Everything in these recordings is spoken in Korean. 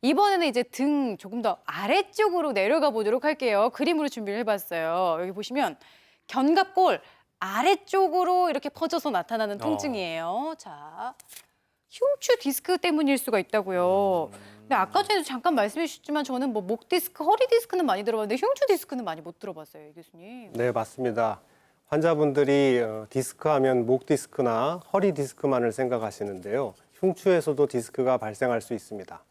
이번에는 이제 등 조금 더 아래쪽으로 내려가 보도록 할게요. 그림으로 준비를 해봤어요. 여기 보시면 견갑골 아래쪽으로 이렇게 퍼져서 나타나는 통증이에요. 자, 흉추 디스크 때문일 수가 있다고요. 근데 아까 전에도 잠깐 말씀해 주셨지만 저는 뭐 목 디스크, 허리 디스크는 많이 들어봤는데 흉추 디스크는 많이 못 들어봤어요, 이 교수님. 네, 맞습니다. 환자분들이 디스크 하면 목 디스크나 허리 디스크만을 생각하시는데요. 흉추에서도 디스크가 발생할 수 있습니다.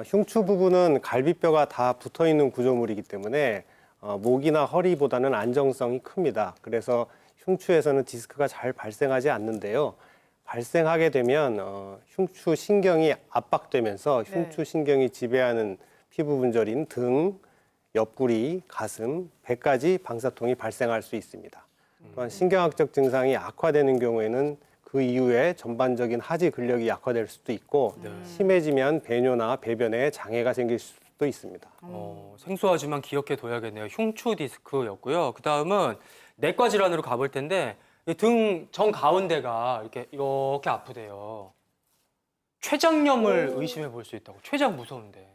흉추 부분은 갈비뼈가 다 붙어 있는 구조물이기 때문에 목이나 허리보다는 안정성이 큽니다. 그래서 흉추에서는 디스크가 잘 발생하지 않는데요. 발생하게 되면 흉추 신경이 압박되면서 흉추 신경이 지배하는 피부 분절인 등, 옆구리, 가슴, 배까지 방사통이 발생할 수 있습니다. 또한 신경학적 증상이 악화되는 경우에는 그 이후에 전반적인 하지 근력이 약화될 수도 있고 심해지면 배뇨나 배변에 장애가 생길 수도 있습니다. 생소하지만 기억해둬야겠네요. 흉추 디스크였고요. 그 다음은 내과 질환으로 가볼 텐데 등 정 가운데가 이렇게 아프대요. 췌장염을 의심해 볼 수 있다고. 췌장 무서운데.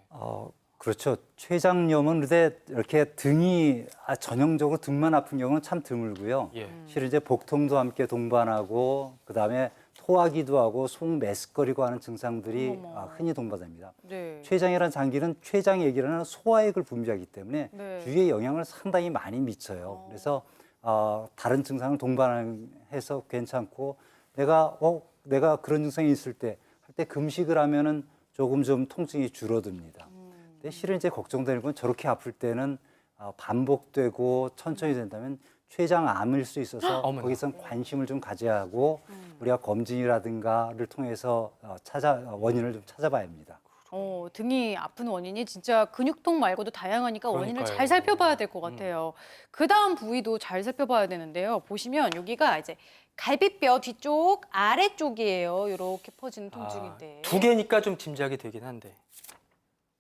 그렇죠. 췌장염은 근데 이렇게 등이 전형적으로 등만 아픈 경우는 참 드물고요. 예. 실은 이제 복통도 함께 동반하고 그다음에 토하기도 하고 속 메스꺼리고 하는 증상들이 흔히 동반됩니다. 네. 췌장이라는 장기는 췌장액이라는 소화액을 분비하기 때문에 네. 주위에 영향을 상당히 많이 미쳐요. 그래서 다른 증상을 동반해서 괜찮고 내가 그런 증상이 있을 때 할 때 금식을 하면은 조금 좀 통증이 줄어듭니다. 근데 실은 이제 걱정되는 건 저렇게 아플 때는 반복되고 천천히 된다면 췌장암일 수 있어서 거기선 관심을 좀 가져야 하고 우리가 검진이라든가를 통해서 원인을 좀 찾아봐야 합니다. 등이 아픈 원인이 진짜 근육통 말고도 다양하니까 원인을 그러니까요. 잘 살펴봐야 될 것 같아요. 그 다음 부위도 잘 살펴봐야 되는데요. 보시면 여기가 이제 갈비뼈 뒤쪽 아래쪽이에요. 이렇게 퍼지는 통증인데. 두 개니까 좀 짐작이 되긴 한데.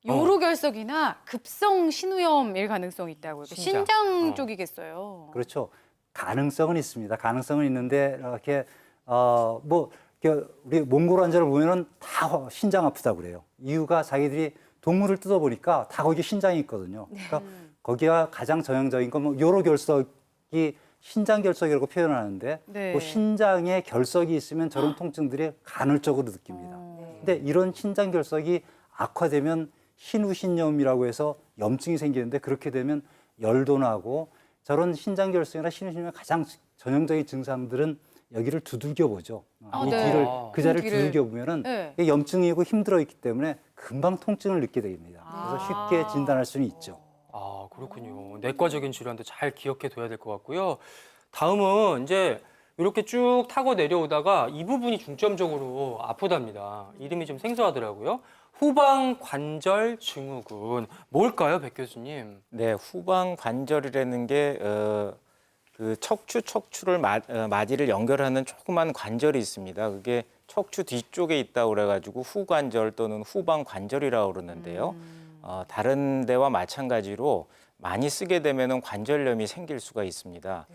요로결석이나 급성 신우염일 가능성이 있다고요. 신장 쪽이겠어요. 그렇죠. 가능성은 있습니다. 가능성은 있는데 이렇게 우리 몽골 환자를 보면은 다 신장 아프다고 그래요. 이유가 자기들이 동물을 뜯어보니까 다 거기에 신장이 있거든요. 그러니까 거기가 가장 전형적인 건 요로결석이 신장결석이라고 표현하는데 그 신장에 결석이 있으면 저런 통증들이 간헐적으로 느낍니다. 근데 이런 신장결석이 악화되면 신우신염이라고 해서 염증이 생기는데 그렇게 되면 열도 나고 저런 신장결석이나 신우신염의 가장 전형적인 증상들은 여기를 두들겨 보죠. 이 뒤를 그 자리를 두들겨 보면은 이게 염증이고 힘들어 있기 때문에 금방 통증을 느끼게 됩니다. 그래서 쉽게 진단할 수는 있죠. 그렇군요. 내과적인 질환도 잘 기억해 둬야 될 것 같고요. 다음은 이제 이렇게 쭉 타고 내려오다가 이 부분이 중점적으로 아프답니다. 이름이 좀 생소하더라고요. 후방 관절 증후군. 뭘까요, 백 교수님? 네, 후방 관절이라는 게 그 척추를 마디를 연결하는 조그만 관절이 있습니다. 그게 척추 뒤쪽에 있다고 그래가지고 후관절 또는 후방 관절이라고 그러는데요. 다른 데와 마찬가지로 많이 쓰게 되면은 관절염이 생길 수가 있습니다.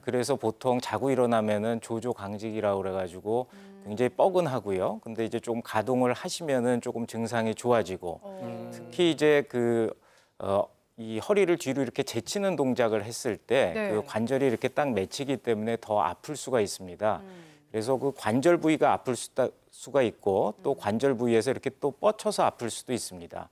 그래서 보통 자고 일어나면은 조조강직이라고 그래가지고 굉장히 뻐근하고요. 근데 이제 좀 가동을 하시면은 조금 증상이 좋아지고 특히 이제 이 허리를 뒤로 이렇게 제치는 동작을 했을 때 그 관절이 이렇게 딱 맺히기 때문에 더 아플 수가 있습니다. 그래서 그 관절 부위가 아플 수가 있고 또 관절 부위에서 이렇게 또 뻗쳐서 아플 수도 있습니다.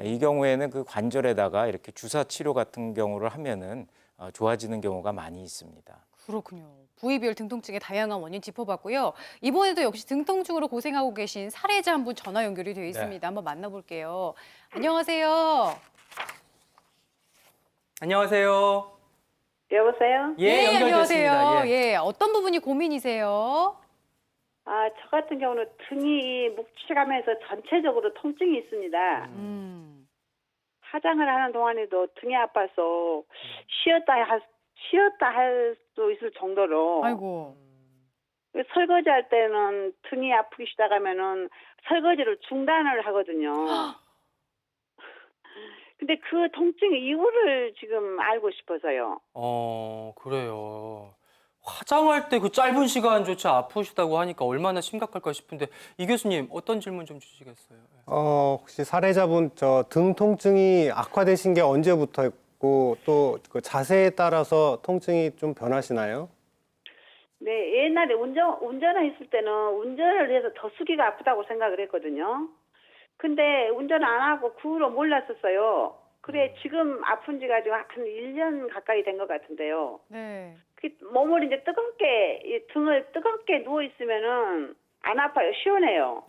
이 경우에는 그 관절에다가 이렇게 주사 치료 같은 경우를 하면은 좋아지는 경우가 많이 있습니다. 그렇군요. 부위별 등통증의 다양한 원인 짚어봤고요. 이번에도 역시 등통증으로 고생하고 계신 사례자 한 분 전화 연결이 되어 있습니다. 한번 만나볼게요. 안녕하세요. 안녕하세요. 여보세요? 예, 연결됐습니다. 안녕하세요. 예, 어떤 부분이 고민이세요? 저 같은 경우는 등이 묵직하면서 전체적으로 통증이 있습니다. 화장을 하는 동안에도 등이 아파서 쉬었다 할 수 있을 정도로. 아이고. 설거지 할 때는 등이 아프기 시작하면은 설거지를 중단을 하거든요. 근데 그 통증의 이유를 지금 알고 싶어서요. 그래요. 화장할 때 그 짧은 시간조차 아프시다고 하니까 얼마나 심각할까 싶은데 이 교수님 어떤 질문 좀 주시겠어요? 혹시 사례자분 저 등 통증이 악화되신 게 언제부터였고 또 그 자세에 따라서 통증이 좀 변하시나요? 네, 옛날에 운전을 했을 때는 운전을 해서 더 숙이가 아프다고 생각을 했거든요. 근데 운전 안 하고 그 후로 몰랐었어요. 그래, 지금 아픈 지가 지금 한 1년 가까이 된 것 같은데요. 네. 그 몸을 이제 뜨겁게, 이 등을 뜨겁게 누워있으면은 안 아파요. 시원해요.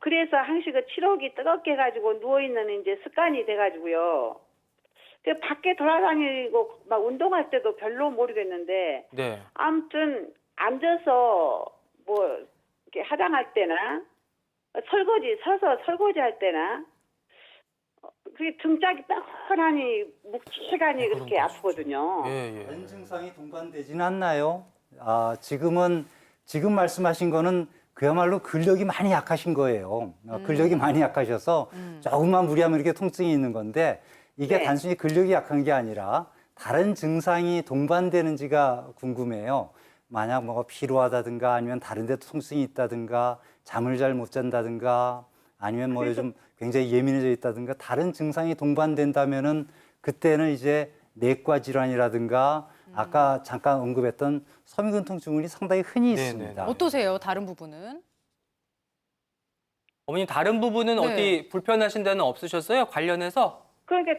그래서 항시 그 치료기 뜨겁게 해가지고 누워있는 이제 습관이 돼가지고요. 그 밖에 돌아다니고 막 운동할 때도 별로 모르겠는데 네. 아무튼 앉아서 뭐 이렇게 화장할 때나 서서 설거지 할 때나 그게 등짝이 뻐근하니 묵직하니 그런 그렇게 거 아프거든요. 예, 예. 다른 증상이 동반되지는 않나요? 지금 말씀하신 거는 그야말로 근력이 많이 약하신 거예요. 근력이 많이 약하셔서 조금만 무리하면 이렇게 통증이 있는 건데 이게 네. 단순히 근력이 약한 게 아니라 다른 증상이 동반되는지가 궁금해요. 만약 뭐가 피로하다든가 아니면 다른 데도 통증이 있다든가 잠을 잘 못 잔다든가 아니면 뭐 요즘 굉장히 예민해져 있다든가 다른 증상이 동반된다면은 그때는 이제 내과 질환이라든가 아까 잠깐 언급했던 섬유근 통증이 상당히 흔히 네네. 있습니다. 어떠세요? 다른 부분은? 어머님 다른 부분은 네. 어디 불편하신 데는 없으셨어요? 관련해서? 그러니까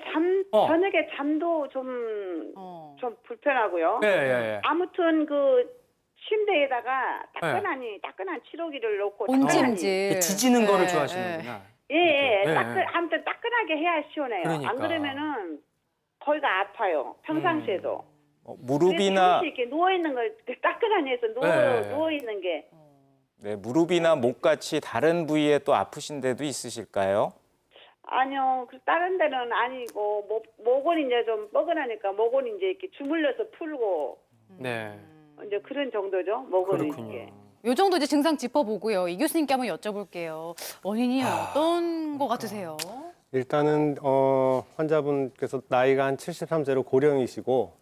저녁에 잠도 좀 어. 불편하고요. 예, 예, 예. 아무튼 그 침대에다가 따끈한 치료기를 놓고 온찜질. 이렇게 지지는 거를 네, 좋아하시는구나. 예, 이렇게. 예, 아무튼 따끈하게 해야 시원해요. 그러니까. 안 그러면은 거기가 아파요. 평상시에도. 무릎이나 그래서 이렇게 누워 있는 걸 따끈한 데서 네. 누워 있는 게 네, 무릎이나 목같이 다른 부위에 또 아프신 데도 있으실까요? 아니요. 다른 데는 아니고 목은 이제 좀 뻐근하니까 목은 이제 이렇게 주물러서 풀고 네. 이제 그런 정도죠. 목은 그렇군요. 이렇게. 요 정도 이제 증상 짚어보고요. 이 교수님께 한번 여쭤볼게요. 원인이 어떤 거 같으세요? 일단은 환자분께서 나이가 한 73세로 고령이시고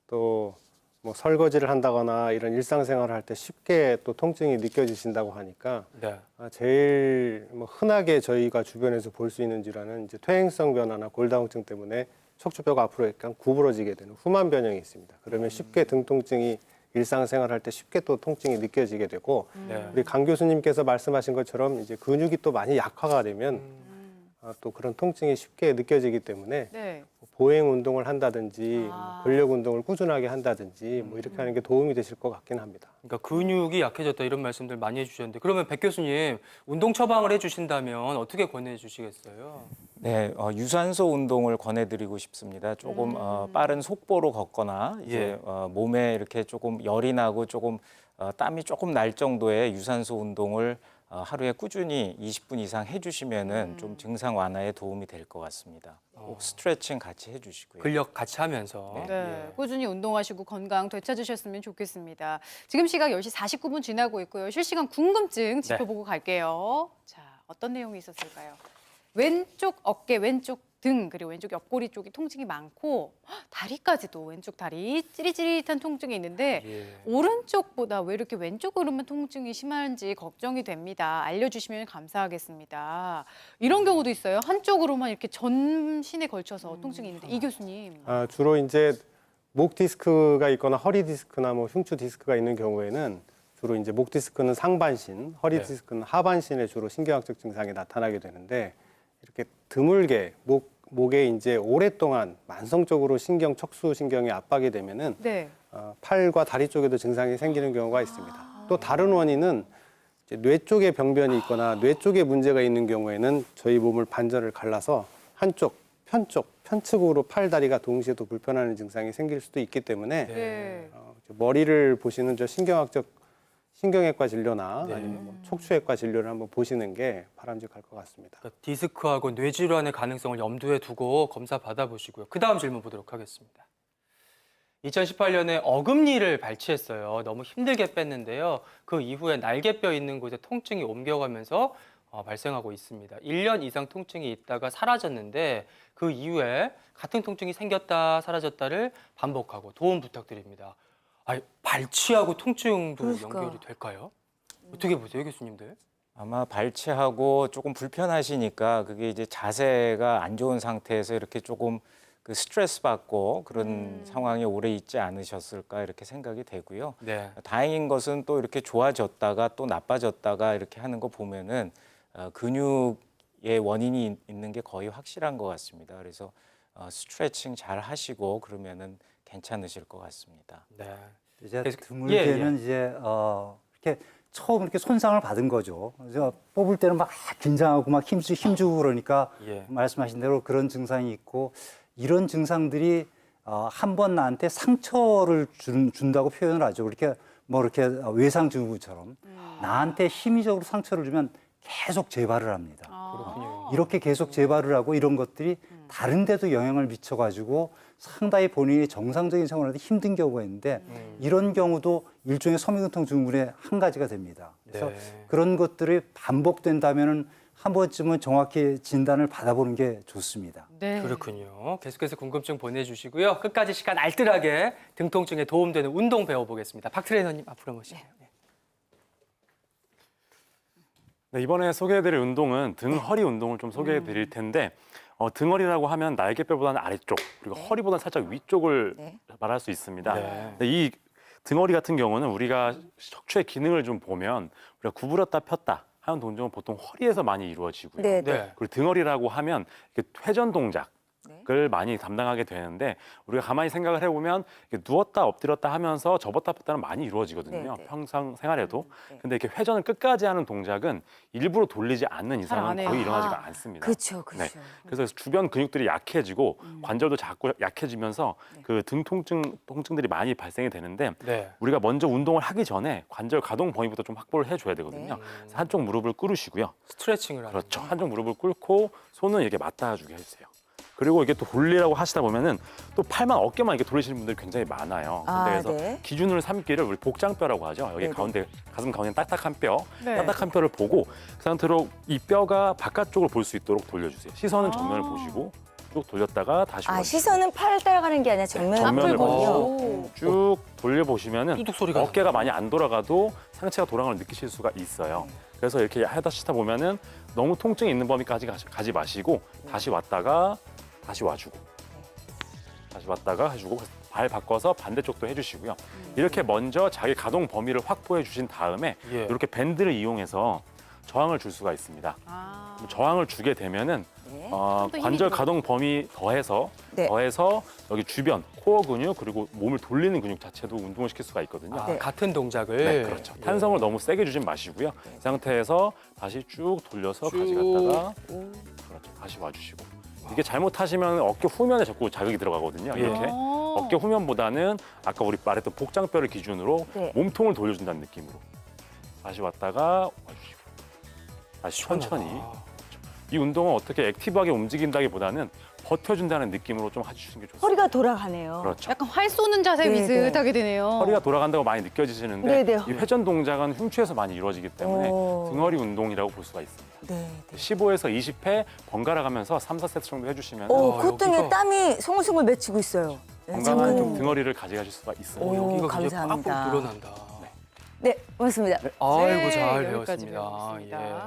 또 뭐 설거지를 한다거나 이런 일상생활을 할 때 쉽게 또 통증이 느껴지신다고 하니까 네. 제일 뭐 흔하게 저희가 주변에서 볼 수 있는 질환은 이제 퇴행성 변화나 골다공증 때문에 척추뼈가 앞으로 약간 구부러지게 되는 후만 변형이 있습니다. 그러면 쉽게 등 통증이 일상생활할 때 쉽게 또 통증이 느껴지게 되고 네. 우리 강 교수님께서 말씀하신 것처럼 이제 근육이 또 많이 약화가 되면 또 그런 통증이 쉽게 느껴지기 때문에 네. 보행 운동을 한다든지 아. 근력 운동을 꾸준하게 한다든지 뭐 이렇게 하는 게 도움이 되실 것 같긴 합니다. 그러니까 근육이 약해졌다 이런 말씀들 많이 해주셨는데 그러면 백 교수님 운동 처방을 해주신다면 어떻게 권해주시겠어요? 네, 유산소 운동을 권해드리고 싶습니다. 조금 빠른 속보로 걷거나 이제 몸에 이렇게 조금 열이 나고 조금 땀이 조금 날 정도의 유산소 운동을 하루에 꾸준히 20분 이상 해주시면은 좀 증상 완화에 도움이 될 것 같습니다. 꼭 스트레칭 같이 해주시고요. 근력 같이 하면서. 네, 예. 꾸준히 운동하시고 건강 되찾으셨으면 좋겠습니다. 지금 시각 10시 49분 지나고 있고요. 실시간 궁금증 짚어보고 갈게요. 자, 어떤 내용이 있었을까요? 왼쪽 어깨, 왼쪽 등, 그리고 왼쪽 옆구리 쪽이 통증이 많고 다리까지도 왼쪽 다리 찌릿찌릿한 통증이 있는데 예. 오른쪽보다 왜 이렇게 왼쪽으로만 통증이 심한지 걱정이 됩니다. 알려주시면 감사하겠습니다. 이런 경우도 있어요. 한쪽으로만 이렇게 전신에 걸쳐서 통증이 있는데 이 교수님. 주로 이제 목 디스크가 있거나 허리 디스크나 뭐 흉추 디스크가 있는 경우에는 주로 이제 목 디스크는 상반신, 허리 네. 디스크는 하반신에 주로 신경학적 증상이 나타나게 되는데 이렇게 드물게 목에 이제 오랫동안 만성적으로 척수 신경이 압박이 되면은 네. 팔과 다리 쪽에도 증상이 생기는 경우가 있습니다. 또 다른 원인은 이제 뇌 쪽에 병변이 있거나 뇌 쪽에 문제가 있는 경우에는 저희 몸을 반절을 갈라서 한쪽, 편측으로 팔, 다리가 동시에 또 불편하는 증상이 생길 수도 있기 때문에 네. 머리를 보시는 저 신경외과 진료나 네. 아니면 뭐 척추외과 진료를 한번 보시는 게 바람직할 것 같습니다. 그러니까 디스크하고 뇌질환의 가능성을 염두에 두고 검사 받아보시고요. 그 다음 질문 보도록 하겠습니다. 2018년에 어금니를 발치했어요. 너무 힘들게 뺐는데요. 그 이후에 날개뼈 있는 곳에 통증이 옮겨가면서 발생하고 있습니다. 1년 이상 통증이 있다가 사라졌는데 그 이후에 같은 통증이 생겼다 사라졌다를 반복하고 도움 부탁드립니다. 아, 발치하고 통증도 그러니까. 연결이 될까요? 어떻게 보세요, 교수님들? 아마 발치하고 조금 불편하시니까 그게 이제 자세가 안 좋은 상태에서 이렇게 조금 그 스트레스 받고 그런 상황에 오래 있지 않으셨을까 이렇게 생각이 되고요. 네. 다행인 것은 또 이렇게 좋아졌다가 또 나빠졌다가 이렇게 하는 거 보면은 근육의 원인이 있는 게 거의 확실한 것 같습니다. 그래서 스트레칭 잘 하시고 그러면은 괜찮으실 것 같습니다. 네. 이제 계속- 드물게는 이제 이렇게 처음 이렇게 손상을 받은 거죠. 그래서 뽑을 때는 막 긴장하고 막 힘주고 그러니까 예. 말씀하신 대로 그런 증상이 있고 이런 증상들이 한 번 나한테 상처를 준다고 표현을 하죠. 그렇게 뭐 이렇게 외상 증후군처럼 나한테 심리적으로 상처를 주면 계속 재발을 합니다. 그렇군요. 이렇게 계속 재발을 하고 이런 것들이 다른 데도 영향을 미쳐가지고 상당히 본인이 정상적인 생활하기 힘든 경우가 있는데 이런 경우도 일종의 섬유근통 증후군의 한 가지가 됩니다. 그래서 네. 그런 것들이 반복된다면은 한 번쯤은 정확히 진단을 받아보는 게 좋습니다. 네. 그렇군요. 계속해서 궁금증 보내주시고요. 끝까지 시간 알뜰하게 등 통증에 도움되는 운동 배워보겠습니다. 박 트레이너님 앞으로 모시고요. 네. 네, 이번에 소개해드릴 운동은 등 허리 운동을 좀 소개해드릴 텐데 등허리라고 하면 날개뼈보다는 아래쪽 그리고 허리보다는 살짝 위쪽을 말할 수 있습니다. 네. 근데 이 등허리 같은 경우는 우리가 척추의 기능을 좀 보면 우리가 구부렸다 폈다 하는 동작은 보통 허리에서 많이 이루어지고요. 네, 네. 그리고 등허리라고 하면 이렇게 회전 동작을 많이 담당하게 되는데 우리가 가만히 생각을 해보면 이렇게 누웠다 엎드렸다 하면서 접었다 폈다는 많이 이루어지거든요. 네. 평상 생활에도. 네. 근데 이렇게 회전을 끝까지 하는 동작은 일부러 돌리지 않는 안 이상은 해요. 거의 일어나지가 않습니다. 그렇죠, 네. 그렇죠. 그래서 주변 근육들이 약해지고 관절도 자꾸 약해지면서 그 등 통증들이 많이 발생이 되는데 네. 우리가 먼저 운동을 하기 전에 관절 가동 범위부터 좀 확보를 해줘야 되거든요. 그래서 한쪽 무릎을 꿇으시고요. 스트레칭을 하는 그렇죠. 한쪽 무릎을 꿇고 손은 이렇게 맞닿아주게 해주세요. 그리고 이게 또 돌리라고 하시다 보면은 또 팔만 어깨만 이렇게 돌리시는 분들이 굉장히 많아요. 아, 그래서 네. 기준으로 삼기를 우리 복장뼈라고 하죠. 여기 네네. 가운데 가슴 가운데 딱딱한 뼈, 네. 딱딱한 뼈를 보고 그 상태로 이 뼈가 바깥쪽을 볼 수 있도록 돌려주세요. 시선은 정면을 보시고 쭉 돌렸다가 다시 아, 올려주세요. 시선은 팔을 따라가는 게 아니라 정면을 정면을 보군요. 보고. 쭉 돌려보시면은 뚜둑 소리가 어깨가 많이 안 돌아가도 상체가 돌아가는 걸 느끼실 수가 있어요. 그래서 이렇게 하다 보면은 너무 통증이 있는 범위까지 가지 마시고 다시 왔다가 다시 와주고 다시 왔다가 해주고 발 바꿔서 반대쪽도 해주시고요. 이렇게 먼저 자기 가동 범위를 확보해 주신 다음에 예. 이렇게 밴드를 이용해서 저항을 줄 수가 있습니다. 아. 그럼 저항을 주게 되면은 네. 좀더 힘이 관절 들어. 가동 범위 더해서 네. 여기 주변 코어 근육 그리고 몸을 돌리는 근육 자체도 운동을 시킬 수가 있거든요. 아, 네. 같은 동작을 네, 그렇죠. 예. 탄성을 너무 세게 주진 마시고요. 이 상태에서 다시 쭉 돌려서 쭉. 가져갔다가 그렇죠. 다시 와주시고. 이게 잘못하시면 어깨 후면에 자꾸 자극이 들어가거든요. 예. 이렇게 어깨 후면보다는 아까 우리 말했던 복장뼈를 기준으로 네. 몸통을 돌려준다는 느낌으로 다시 왔다가 와주시고 다시 천천히. 시원하다. 이 운동은 어떻게 액티브하게 움직인다기보다는 버텨준다는 느낌으로 좀 해주시는 게 좋습니다. 허리가 돌아가네요. 그렇죠. 약간 활 쏘는 자세 네, 비슷하게 되네요. 허리가 돌아간다고 많이 느껴지시는데 네, 네. 이 회전 동작은 흉추에서 많이 이루어지기 때문에 오. 등허리 운동이라고 볼 수가 있습니다. 네. 15에서 20회 번갈아 가면서 3, 4세트 정도 해주시면 오, 아, 콧등에 여기가- 땀이 송글송글 맺히고 있어요. 네, 건강한 좀 잠깐만요. 등허리를 가져가실 수가 있어요. 오, 여기가 굉장히 감사합니다. 빡빡 늘어난다. 네, 고맙습니다. 아이고 네, 잘 여기까지 배웠습니다. 배웠습니다. 예.